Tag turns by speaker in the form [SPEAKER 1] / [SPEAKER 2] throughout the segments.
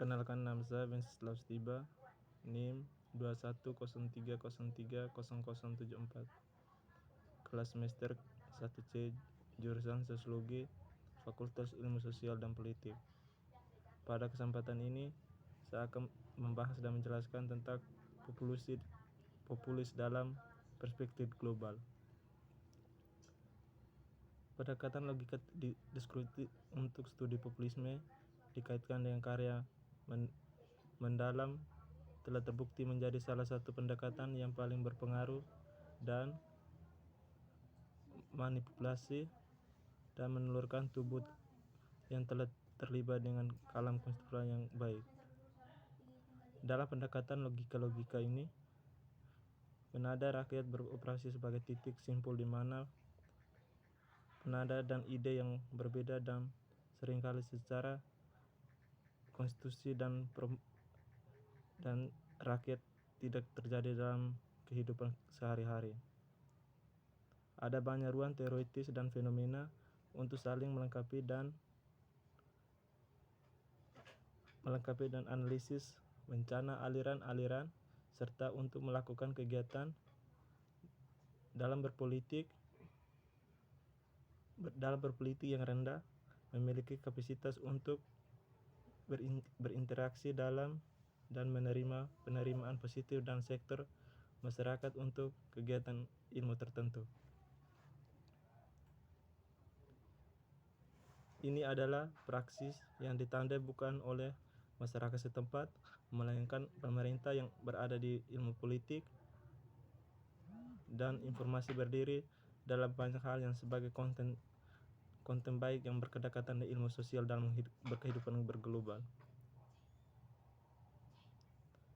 [SPEAKER 1] Perkenalkan, nama saya Wenceslaus Tiba, NIM 2103030074, kelas semester 1C, jurusan Sosiologi, Fakultas Ilmu Sosial dan Politik. Pada kesempatan ini, saya akan membahas dan menjelaskan tentang populis dalam perspektif global. Pendekatan logika deskriptif untuk studi populisme dikaitkan dengan karya mendalam telah terbukti menjadi salah satu pendekatan yang paling berpengaruh dan manipulasi dan menelurkan tubuh yang telah terlibat dengan kalam konseptual yang baik. Dalam pendekatan logika ini, penada rakyat beroperasi sebagai titik simpul di mana penada dan ide yang berbeda dan seringkali secara konstitusi dan rakyat tidak terjadi dalam kehidupan sehari-hari. Ada banyak ruang teoritis dan fenomena untuk saling melengkapi dan analisis bencana aliran-aliran serta untuk melakukan kegiatan dalam berpolitik yang rendah, memiliki kapasitas untuk berinteraksi dalam dan menerima penerimaan positif dan sektor masyarakat untuk kegiatan ilmu tertentu. Ini adalah praksis yang ditandai bukan oleh masyarakat setempat, melainkan pemerintah yang berada di ilmu politik dan informasi berdiri dalam banyak hal yang sebagai konten baik yang berkedekatan dengan ilmu sosial dalam berkehidupan berglobal.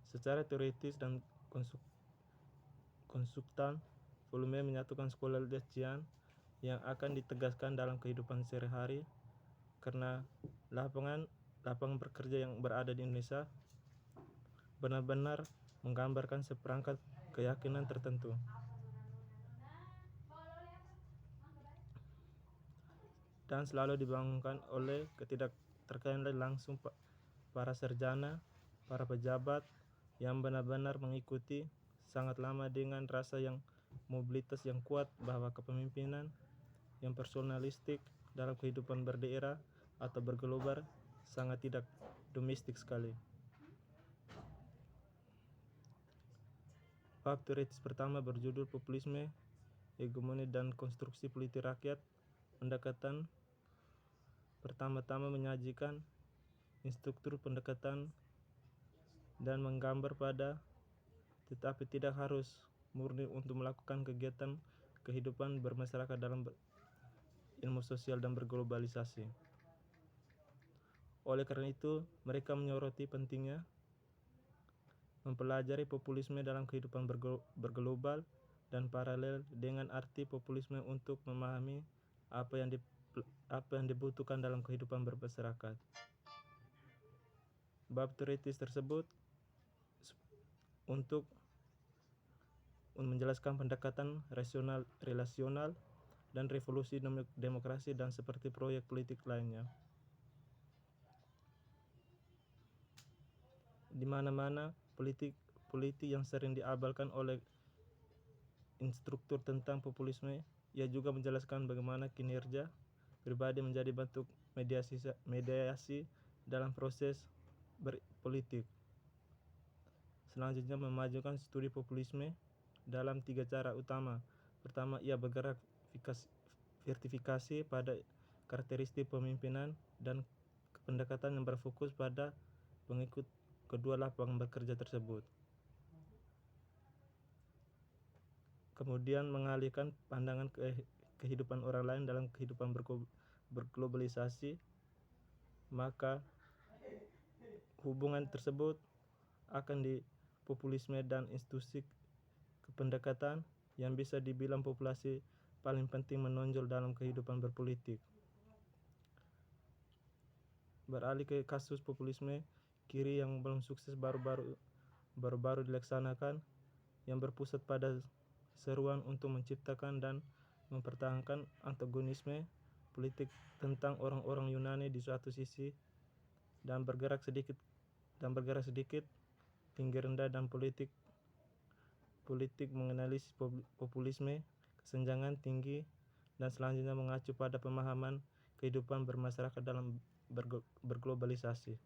[SPEAKER 1] Secara teoritis dan konsultan, volume menyatukan sekolah Letian yang akan ditegaskan dalam kehidupan sehari-hari karena lapangan pekerja yang berada di Indonesia benar-benar menggambarkan seperangkat keyakinan tertentu. Dan selalu dibangunkan oleh ketidakterkaitan langsung para sarjana, para pejabat yang benar-benar mengikuti sangat lama dengan rasa yang mobilitas yang kuat bahwa kepemimpinan yang personalistik dalam kehidupan berdaerah atau berglobal sangat tidak domestik sekali. Bab teoritis pertama berjudul Populisme, Hegemoni dan Konstruksi Politik Rakyat. Pendekatan pertama-tama menyajikan struktur pendekatan dan menggambar pada, tetapi tidak harus murni untuk melakukan kegiatan kehidupan bermasyarakat dalam ilmu sosial dan berglobalisasi. Oleh karena itu, mereka menyoroti pentingnya mempelajari populisme dalam kehidupan berglobal dan paralel dengan arti populisme untuk memahami apa yang dibutuhkan dalam kehidupan bermasyarakat. Bab teoritis tersebut untuk menjelaskan pendekatan relasional dan revolusi demokrasi dan seperti proyek politik lainnya. Di mana-mana politik yang sering diabalkan oleh instruktur tentang populisme, ia juga menjelaskan bagaimana kinerja pribadi menjadi bentuk mediasi dalam proses berpolitik. Selanjutnya memajukan studi populisme dalam 3 cara utama. Pertama, ia bergerak verifikasi pada karakteristik pemimpinan dan pendekatan yang berfokus pada pengikut kedua lapangan bekerja tersebut. Kemudian mengalihkan pandangan kehidupan orang lain dalam kehidupan berglobalisasi, maka hubungan tersebut akan di populisme dan institusi kependekatan yang bisa dibilang populasi paling penting menonjol dalam kehidupan berpolitik. Beralih ke kasus populisme kiri yang belum sukses baru-baru dilaksanakan, yang berpusat pada seruan untuk menciptakan dan mempertahankan antagonisme politik tentang orang-orang Yunani di suatu sisi dan bergerak sedikit dan bergerak sedikit tinggi rendah dan politik menganalisis populisme, kesenjangan tinggi, dan selanjutnya mengacu pada pemahaman kehidupan bermasyarakat dalam berglobalisasi.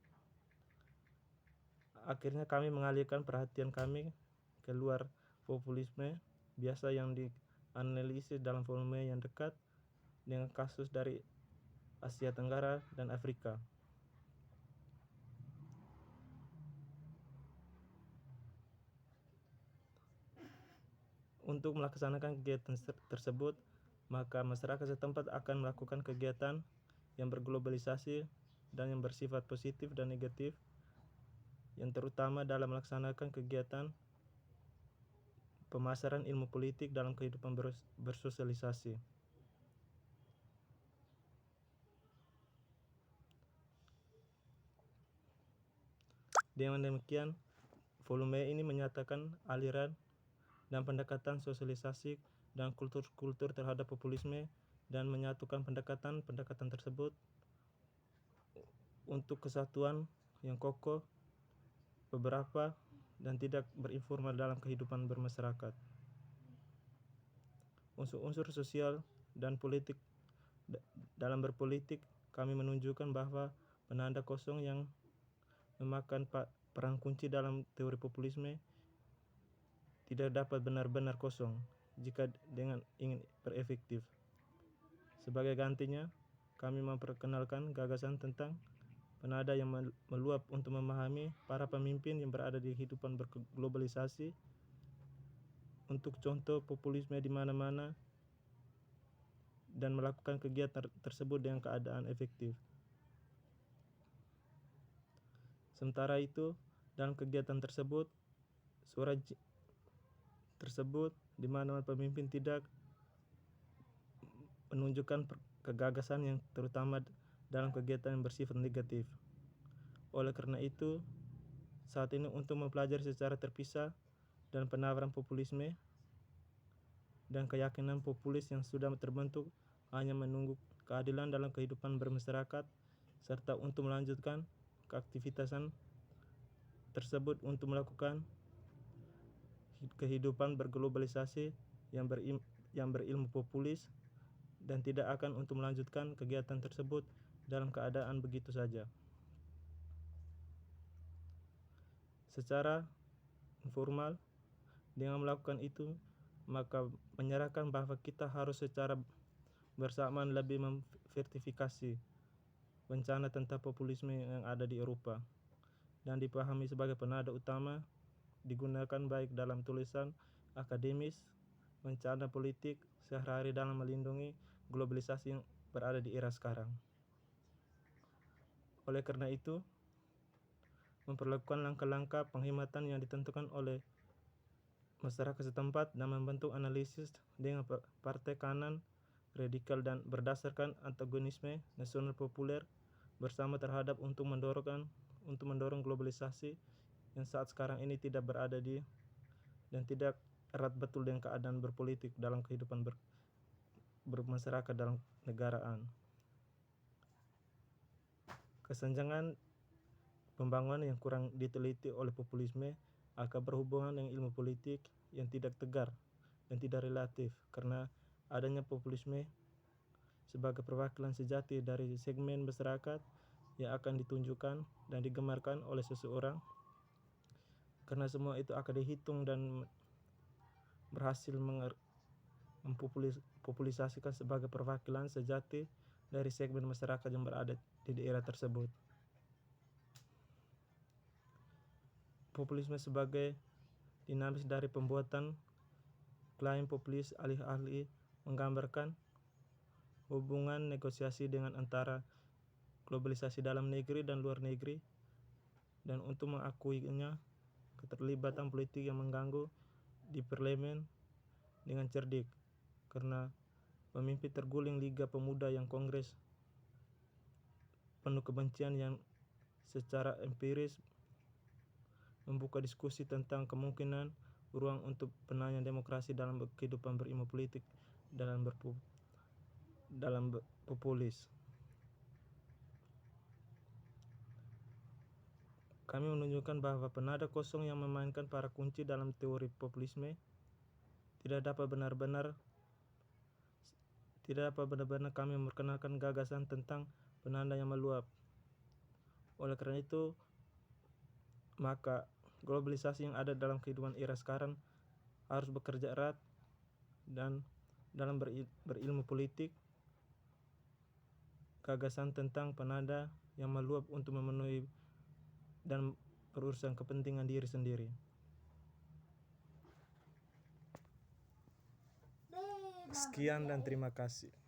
[SPEAKER 1] Akhirnya kami mengalihkan perhatian kami keluar populisme biasa yang dianalisis dalam volume yang dekat dengan kasus dari Asia Tenggara dan Afrika. Untuk melaksanakan kegiatan tersebut, maka masyarakat setempat akan melakukan kegiatan yang berglobalisasi dan yang bersifat positif dan negatif, yang terutama dalam melaksanakan kegiatan pemasaran ilmu politik dalam kehidupan bersosialisasi. Dengan demikian, volume ini menyatakan aliran dan pendekatan sosialisasi dan kultur terhadap populisme dan menyatukan pendekatan tersebut untuk kesatuan yang kokoh, beberapa, dan tidak berinformal dalam kehidupan bermasyarakat. Unsur-unsur sosial dan politik dalam berpolitik, kami menunjukkan bahwa penanda kosong yang memakan peran kunci dalam teori populisme tidak dapat benar-benar kosong jika dengan ingin berefektif. Sebagai gantinya, kami memperkenalkan gagasan tentang penada yang meluap untuk memahami para pemimpin yang berada di kehidupan berglobalisasi, untuk contoh populisme di mana-mana, dan melakukan kegiatan tersebut dengan keadaan efektif. Sementara itu, dalam kegiatan tersebut, suara tersebut di mana pemimpin tidak menunjukkan kegagasan yang terutama dalam kegiatan yang bersifat negatif. Oleh karena itu, saat ini untuk mempelajari secara terpisah dan penawaran populisme dan keyakinan populis yang sudah terbentuk hanya menunggu keadilan dalam kehidupan bermasyarakat, serta untuk melanjutkan keaktivitasan tersebut untuk melakukan kehidupan berglobalisasi yang berilmu populis, dan tidak akan untuk melanjutkan kegiatan tersebut dalam keadaan begitu saja. Secara informal, dengan melakukan itu, maka menyerahkan bahwa kita harus secara bersamaan lebih memverifikasi bencana tentang populisme yang ada di Eropa dan dipahami sebagai penada utama digunakan baik dalam tulisan akademis, bencana politik sehari-hari dalam melindungi globalisasi yang berada di era sekarang. Oleh karena itu, memperlakukan langkah-langkah penghematan yang ditentukan oleh masyarakat setempat dan membentuk analisis dengan partai kanan radikal dan berdasarkan antagonisme nasional populer bersama terhadap untuk mendorong globalisasi yang saat sekarang ini tidak berada di dan tidak erat betul dengan keadaan berpolitik dalam kehidupan bermasyarakat dalam negaraan. Kesenjangan pembangunan yang kurang diteliti oleh populisme akan berhubungan dengan ilmu politik yang tidak tegar dan tidak relatif, karena adanya populisme sebagai perwakilan sejati dari segmen masyarakat yang akan ditunjukkan dan digemarkan oleh seseorang, karena semua itu akan dihitung dan berhasil mempopulisasikan sebagai perwakilan sejati dari segmen masyarakat yang berada di daerah tersebut. Populisme sebagai dinamis dari pembuatan klaim populis alih-alih menggambarkan hubungan negosiasi dengan antara globalisasi dalam negeri dan luar negeri, dan untuk mengakuinya keterlibatan politik yang mengganggu di parlemen dengan cerdik, karena pemimpin terguling Liga Pemuda yang kongres penuh kebencian yang secara empiris membuka diskusi tentang kemungkinan ruang untuk penanya demokrasi dalam kehidupan berilmu politik dalam populis. kami menunjukkan bahwa penada kosong yang memainkan para kunci dalam teori populisme tidak dapat benar-benar kami memperkenalkan gagasan tentang penanda yang meluap. Oleh karena itu, maka globalisasi yang ada dalam kehidupan era sekarang harus bekerja erat dan dalam berilmu politik gagasan tentang penada yang meluap untuk memenuhi dan berurusan kepentingan diri sendiri. Sekian dan terima kasih.